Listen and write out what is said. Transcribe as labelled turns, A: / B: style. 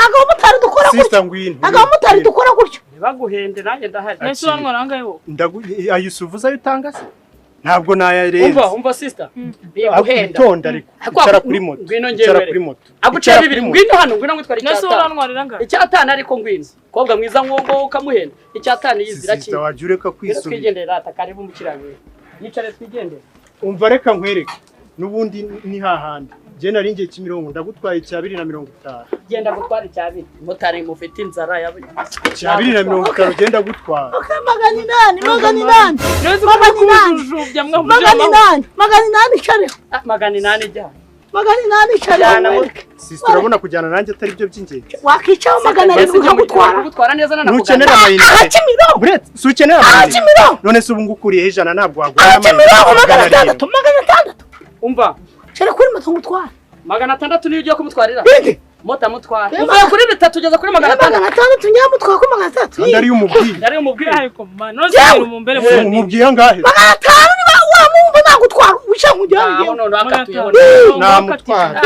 A: naga umutari dukora gutyo
B: sister ngwino
A: naga umutari dukora gutyo
C: baguhende nanjye ndahari
D: nese wanwa rangayeho
B: ayisuvuza bitanga se ntabwo nayarenze
C: umva sister biguhenda
B: tonda ariko icara kuri moto icara kuri moto
C: agucira bibiri ngwino hano ngwino ngitwara
D: nese wanwarira nga
C: icyatana ariko ngwino kobwa mwiza ngongo ukamuhenda icyatana yizira
B: sister wajureka kwisubira
C: twigendera atakaribu mu kirango yicare twigendera
B: umva reka nkwereke nubundi ni hahandi je nari ngiye Kimironko ndagutwaye 250
C: genda gutwara icyabiri motari mufite inzara ya
B: 250 genda gutwara
A: magani nani jya
B: sister urabona kujyana nanjye atari byo by'ingenzi
A: wakicaho magana ari
C: gutwara neza na
B: nukenera amayinite
A: Kimironko
B: buretse sukenera amayinite
A: Kimironko
B: none se ubu ngukuriye ijana ntabwo wagura
A: Kimironko magana 600
C: umva
A: chere kuri moto ngutwara
C: 600 niyo ugiye kumutwarira
A: bindi
C: mota mutwara umva kuri 3 ugeza kuri
A: 600 nyamutwara kuri 600
B: kandi ari umubwire
D: ariko man nose mu mbere
B: umubwiye ngahe
A: 500 niba wamumva nagutwara uca nkujyanye
C: none akatuyabona
B: namutwara